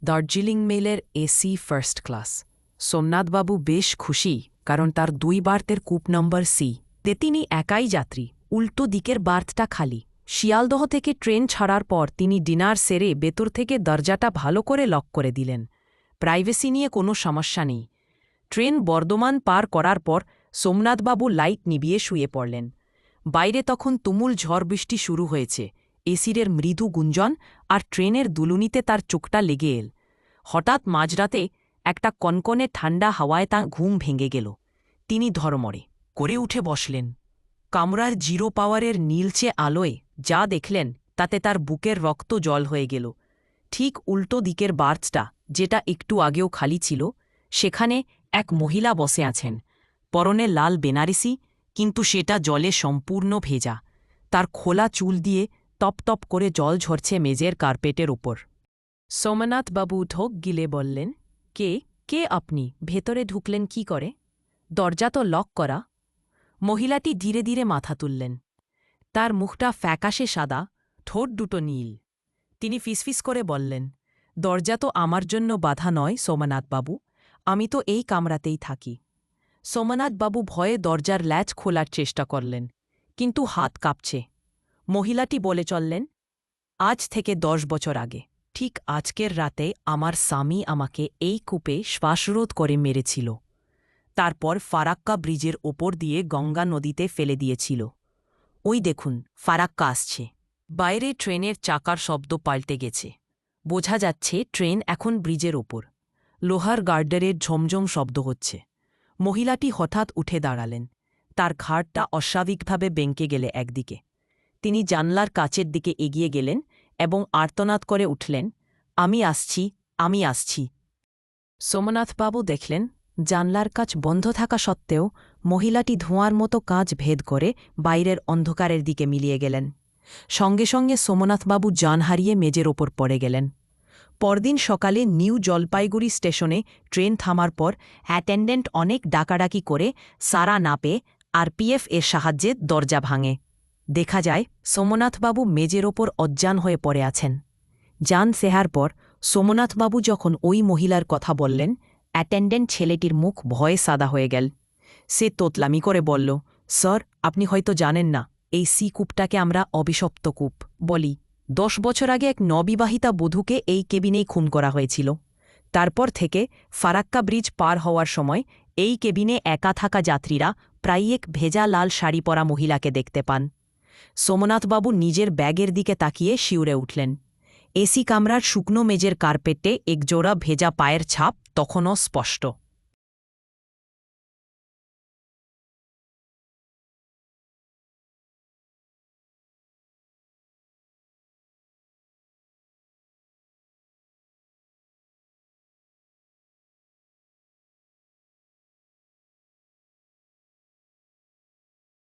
দার্জিলিং মেলের AC first class. সোমনাথবাবু বেশ খুশি, কারণ তার ২ বার্থের কূপ নম্বর সি তে তিনি একাই যাত্রী। উল্টো দিকের বার্থটা খালি। শিয়ালদহ থেকে ট্রেন ছাড়ার পর তিনি ডিনার সেরে ভেতর থেকে দরজাটা ভালো করে লক করে দিলেন। প্রাইভেসি নিয়ে কোনো সমস্যা নেই। ট্রেন বর্ধমান পার করার পর সোমনাথবাবু লাইট নিভিয়ে শুয়ে পড়লেন। বাইরে তখন তুমুল ঝড় বৃষ্টি শুরু হয়েছে। এসিরের মৃদু গুঞ্জন আর ট্রেনের দুলুনিতে তার চোখটা লেগে এল। হঠাৎ মাঝরাতে একটা কনকনে ঠান্ডা হাওয়ায় তাঁর ঘুম ভেঙে গেল। তিনি ধর্মরে করে উঠে বসলেন। কামরার জিরো পাওয়ারের নীলচে আলোয় যা দেখলেন তাতে তার বুকের রক্ত জল হয়ে গেল। ঠিক উল্টো দিকের বার্থটা, যেটা একটু আগেও খালি ছিল, সেখানে এক মহিলা বসে আছেন। পরনে লাল বেনারসি, কিন্তু সেটা জলে সম্পূর্ণ ভেজা। তার খোলা চুল দিয়ে টপ টপ করে জল ঝরছে মেজের কার্পেটের ওপর। সোমনাথবাবু ঢোক গিলে বললেন, কে কে আপনি? ভেতরে ঢুকলেন কি করে? দরজা তো লক করা। মহিলাটি ধীরে ধীরে মাথা তুললেন। তার মুখটা ফ্যাকাশে সাদা, ঠোঁট দুটো নীল। তিনি ফিসফিস করে বললেন, দরজা তো আমার জন্য বাধা নয় সোমনাথবাবু, আমি তো এই কামরাতেই থাকি। সোমনাথবাবু ভয়ে দরজার ল্যাচ খোলার চেষ্টা করলেন, কিন্তু হাত কাঁপছে। মহিলাটি বলে চললেন, আজ থেকে ১০ বছর আগে ঠিক আজকের রাতে আমার স্বামী আমাকে এই কূপে শ্বাসরোধ করে মেরেছিল। তারপর ফারাক্কা ব্রিজের ওপর দিয়ে গঙ্গা নদীতে ফেলে দিয়েছিল। ওই দেখুন, ফারাক্কা আসছে। বাইরে ট্রেনের চাকার শব্দ পাল্টে গেছে। বোঝা যাচ্ছে ট্রেন এখন ব্রিজের ওপর। লোহার গার্ডারের ঝমঝম শব্দ হচ্ছে। মহিলাটি হঠাৎ উঠে দাঁড়ালেন। তার ঘাড়টা অস্বাভাবিকভাবে বেঁকে গেলে একদিকে। তিনি জানলার কাচের দিকে এগিয়ে গেলেন এবং আর্তনাদ করে উঠলেন, আমি আসছি, আমি আসছি। সোমনাথবাবু দেখলেন, জানলার কাচ বন্ধ থাকা সত্ত্বেও মহিলাটি ধোঁয়ার মতো কাঁচ ভেদ করে বাইরের অন্ধকারের দিকে মিলিয়ে গেলেন। সঙ্গে সঙ্গে সোমনাথবাবু জান হারিয়ে মেজের ওপর পড়ে গেলেন। পরদিন সকালে নিউ জলপাইগুড়ি স্টেশনে ট্রেন থামার পর অ্যাটেন্ডেন্ট অনেক ডাকাডাকি করে সাড়া না পেয়ে আরপিএফ এর সাহায্যে দরজা ভাঙে। দেখা যায় সোমনাথবাবু মেজের ওপর অজ্ঞান হয়ে পড়ে আছেন। জান সেহার পর সোমনাথবাবু যখন ওই মহিলার কথা বললেন, অ্যাটেন্ডেন্ট ছেলেটির মুখ ভয়ে সাদা হয়ে গেল। সে তোতলামি করে বলল, স্যার, আপনি হয়তো জানেন না, এই সি কূপটাকে আমরা অভিশপ্ত কূপ বলি। ১০ বছর আগে এক নবিবাহিতা বধূকে এই কেবিনেই খুন করা হয়েছিল। তারপর থেকে ফারাক্কা ব্রিজ পার হওয়ার সময় এই কেবিনে একা থাকা যাত্রীরা প্রায় এক ভেজা লাল শাড়ি পরা মহিলাকে দেখতে পান। সোমনাথবাবু নিজের ব্যাগের দিকে তাকিয়ে শিউরে উঠলেন। এসি কামরার শুকনো মেজের কার্পেটে একজোড়া ভেজা পায়ের ছাপ তখনও স্পষ্ট।